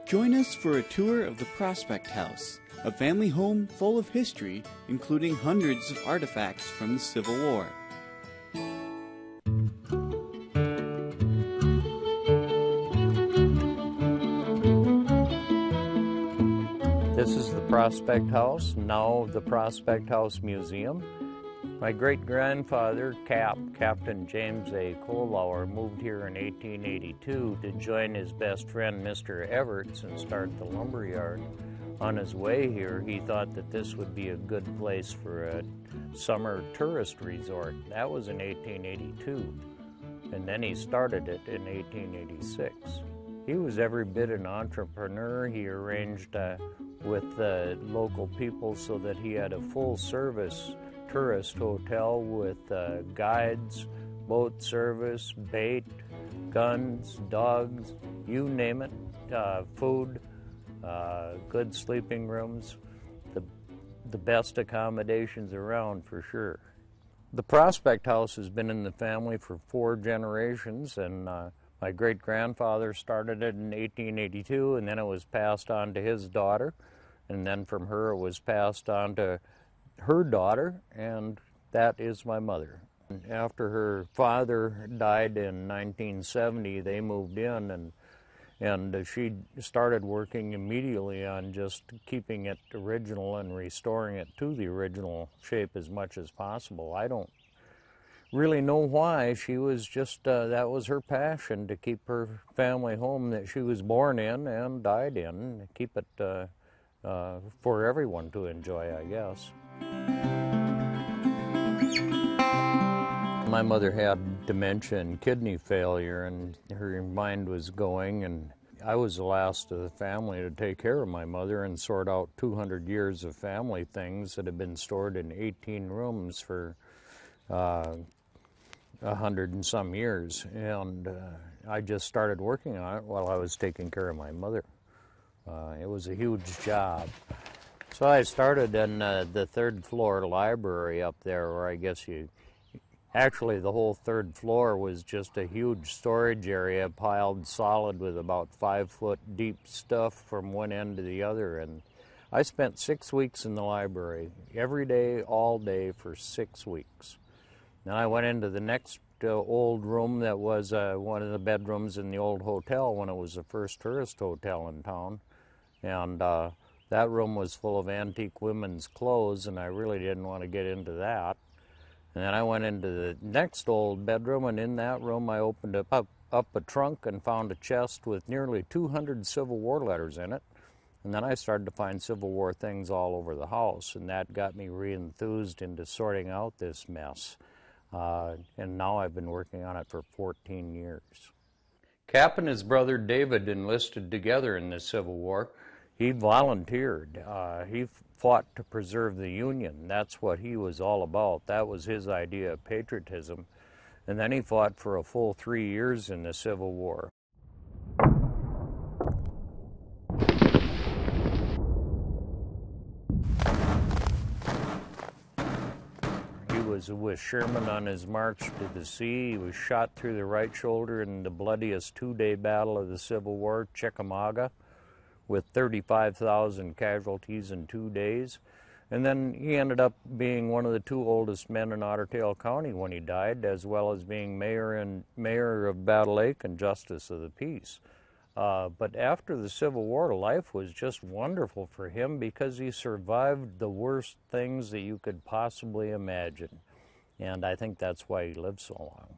Join us for a tour of the Prospect House, a family home full of history, including hundreds of artifacts from the Civil War. This is the Prospect House, now the Prospect House Museum. My great-grandfather, Captain James A. Kohlauer, moved here in 1882 to join his best friend, Mr. Everts, and start the lumber yard. On his way here, he thought that this would be a good place for a summer tourist resort. That was in 1882, and then he started it in 1886. He was every bit an entrepreneur. He arranged with the local people so that he had a full-service tourist hotel with guides, boat service, bait, guns, dogs, you name it, food, good sleeping rooms, the best accommodations around for sure. The Prospect House has been in the family for 4 generations, and my great-grandfather started it in 1882, and then it was passed on to his daughter, and then from her it was passed on to her daughter, and that is my mother. After her father died in 1970, they moved in, and she started working immediately on just keeping it original and restoring it to the original shape as much as possible. I don't really know why. She was just, that was her passion, to keep her family home that she was born in and died in, keep it for everyone to enjoy, I guess. My mother had dementia and kidney failure, and her mind was going, and I was the last of the family to take care of my mother and sort out 200 years of family things that had been stored in 18 rooms for 100 and some years, and I just started working on it while I was taking care of my mother. It was a huge job. So I started in the 3rd floor library up there, where I guess actually the whole 3rd floor was just a huge storage area piled solid with about 5-foot deep stuff from one end to the other. And I spent 6 weeks in the library, every day, all day, for 6 weeks. Then I went into the next old room that was one of the bedrooms in the old hotel when it was the first tourist hotel in town. And that room was full of antique women's clothes, and I really didn't want to get into that. And then I went into the next old bedroom, and in that room I opened up a trunk and found a chest with nearly 200 Civil War letters in it. And then I started to find Civil War things all over the house, and that got me re-enthused into sorting out this mess. And now I've been working on it for 14 years. Cap and his brother David enlisted together in the Civil War. He volunteered. He fought to preserve the Union. That's what he was all about. That was his idea of patriotism. And then he fought for a full 3 years in the Civil War. He was with Sherman on his march to the sea. He was shot through the right shoulder in the bloodiest 2-day battle of the Civil War, Chickamauga, with 35,000 casualties in 2 days. And then he ended up being one of the 2 oldest men in Otter Tail County when he died, as well as being mayor of Battle Lake and justice of the peace. But after the Civil War, life was just wonderful for him because he survived the worst things that you could possibly imagine. And I think that's why he lived so long.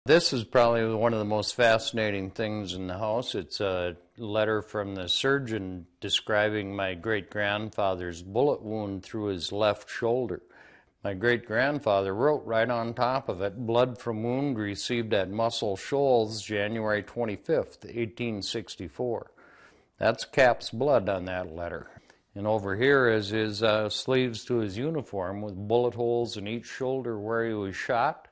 This is probably one of the most fascinating things in the house. It's a letter from the surgeon describing my great-grandfather's bullet wound through his left shoulder. My great-grandfather wrote right on top of it, "Blood from wound received at Muscle Shoals, January 25th, 1864. That's Cap's blood on that letter. And over here is his sleeves to his uniform with bullet holes in each shoulder where he was shot.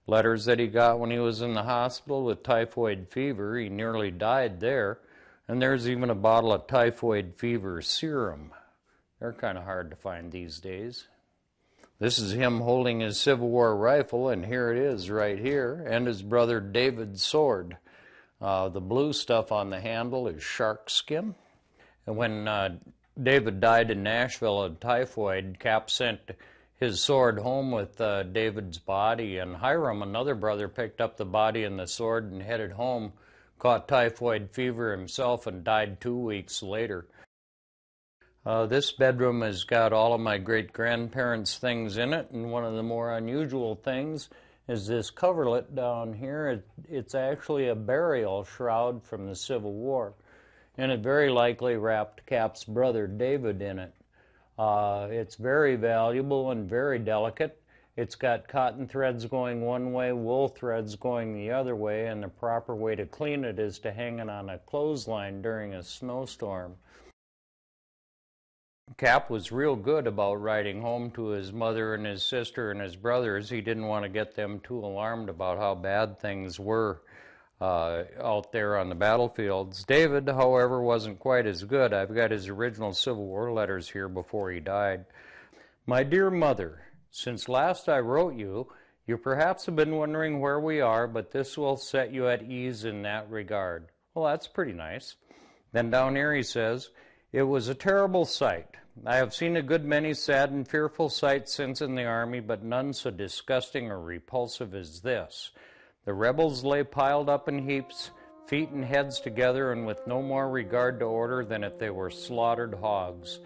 Letters that he got when he was in the hospital with typhoid fever. He nearly died there. And there's even a bottle of typhoid fever serum. They're kind of hard to find these days. This is him holding his Civil War rifle, and here it is right here, and his brother David's sword. The blue stuff on the handle is shark skin. And when David died in Nashville of typhoid, Cap sent his sword home with David's body, and Hiram, another brother, picked up the body and the sword and headed home, caught typhoid fever himself, and died 2 weeks later. This bedroom has got all of my great-grandparents' things in it, and one of the more unusual things is this coverlet down here. It's actually a burial shroud from the Civil War, and it very likely wrapped Cap's brother David in it. It's very valuable and very delicate. It's got cotton threads going one way, wool threads going the other way, and the proper way to clean it is to hang it on a clothesline during a snowstorm. Cap was real good about writing home to his mother and his sister and his brothers. He didn't want to get them too alarmed about how bad things were out there on the battlefields. David, however, wasn't quite as good. I've got his original Civil War letters here before he died. My dear mother, since last I wrote you, you perhaps have been wondering where we are, but this will set you at ease in that regard. Well, that's pretty nice. Then down here he says, it was a terrible sight. I have seen a good many sad and fearful sights since in the army, but none so disgusting or repulsive as this. The rebels lay piled up in heaps, feet and heads together, and with no more regard to order than if they were slaughtered hogs.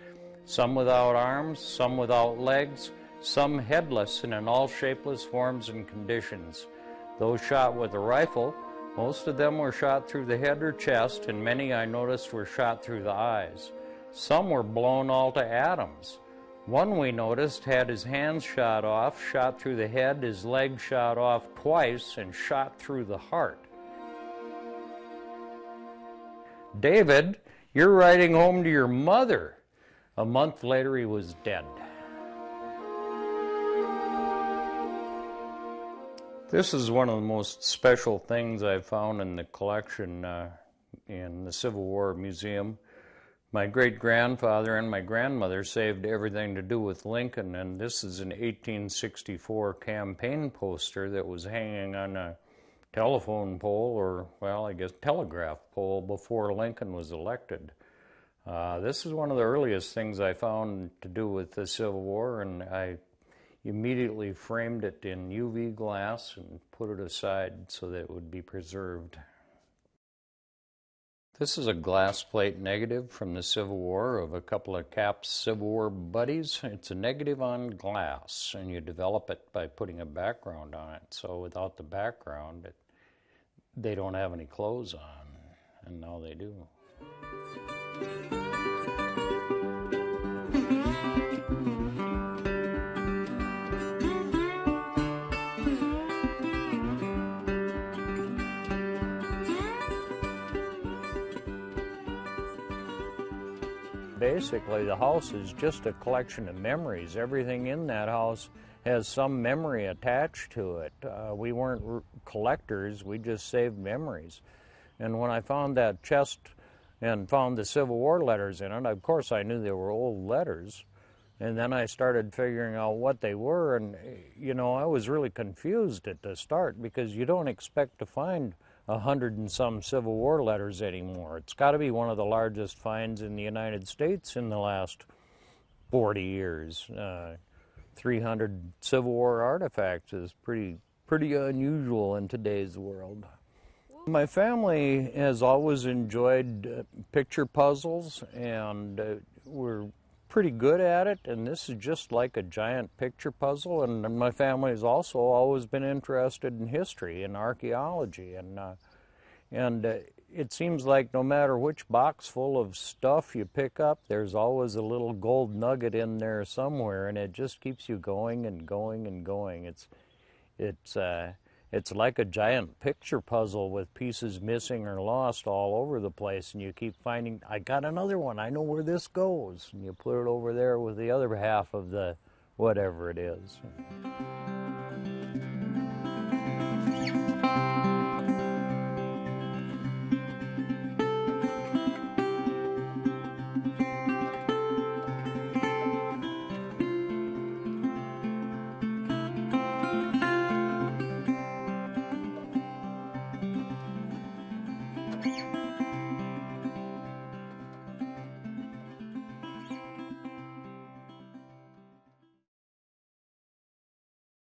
Some without arms, some without legs, some headless and in all shapeless forms and conditions. Those shot with a rifle, most of them were shot through the head or chest, and many I noticed were shot through the eyes. Some were blown all to atoms. One we noticed had his hands shot off, shot through the head, his legs shot off twice, and shot through the heart. David, you're writing home to your mother. A month later, he was dead. This is one of the most special things I found in the collection in the Civil War Museum. My great-grandfather and my grandmother saved everything to do with Lincoln, and this is an 1864 campaign poster that was hanging on a telephone pole, or, well, I guess telegraph pole, before Lincoln was elected. This is one of the earliest things I found to do with the Civil War, and I immediately framed it in UV glass and put it aside so that it would be preserved. This is a glass plate negative from the Civil War of a couple of Cap's Civil War buddies. It's a negative on glass, and you develop it by putting a background on it. So without the background, they don't have any clothes on, and now they do. Basically, the house is just a collection of memories. Everything in that house has some memory attached to it. We weren't collectors, we just saved memories. And when I found that chest and found the Civil War letters in it, of course I knew they were old letters. And then I started figuring out what they were, and you know, I was really confused at the start because you don't expect to find 100 and some Civil War letters anymore. It's got to be one of the largest finds in the United States in the last 40 years. 300 Civil War artifacts is pretty unusual in today's world. My family has always enjoyed picture puzzles, and we're pretty good at it, and this is just like a giant picture puzzle. And my family has also always been interested in history and archaeology, and it seems like no matter which box full of stuff you pick up, there's always a little gold nugget in there somewhere, and it just keeps you going and going and going. It's like a giant picture puzzle with pieces missing or lost all over the place, and you keep finding, I got another one, I know where this goes, and you put it over there with the other half of the whatever it is.